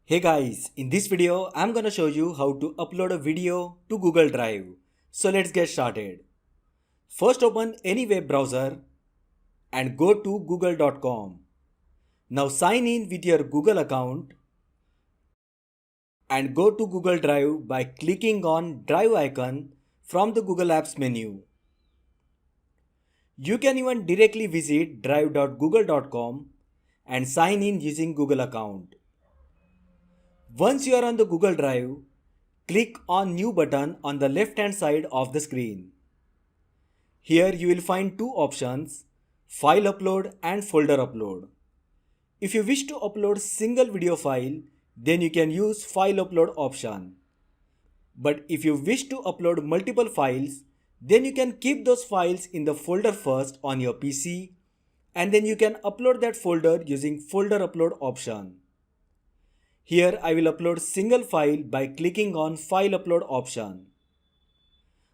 Hey guys, in this video I'm gonna show you how to upload a video to Google Drive. So let's get started. First open any web browser and go to google.com. Now sign in with your Google account and go to Google Drive by clicking on Drive icon from the Google Apps menu. You can even directly visit drive.google.com and sign in using Google account. Once you are on the Google Drive, click on New button on the left hand side of the screen. Here you will find two options, File Upload and Folder Upload. If you wish to upload single video file, then you can use File Upload option. But if you wish to upload multiple files, then you can keep those files in the folder first on your PC and then you can upload that folder using Folder Upload option. Here I will upload single file by clicking on File Upload option.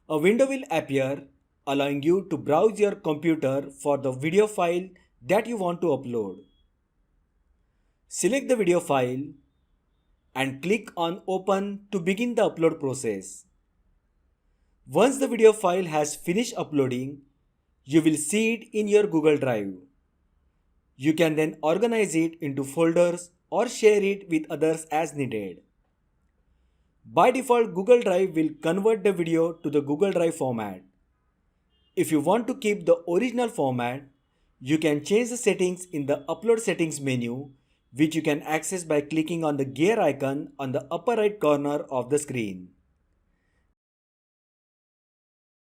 A window will appear allowing you to browse your computer for the video file that you want to upload. Select the video file and click on Open to begin the upload process. Once the video file has finished uploading, you will see it in your Google Drive. You can then organize it into folders or share it with others as needed. By default, Google Drive will convert the video to the Google Drive format. If you want to keep the original format, you can change the settings in the Upload Settings menu, which you can access by clicking on the gear icon on the upper right corner of the screen.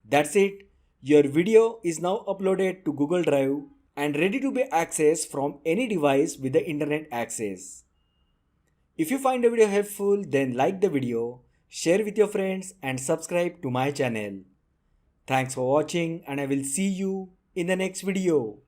That's it. Your video is now uploaded to Google Drive and ready to be accessed from any device with the internet access. If you find the video helpful, then like the video, share with your friends and subscribe to my channel. Thanks for watching and I will see you in the next video.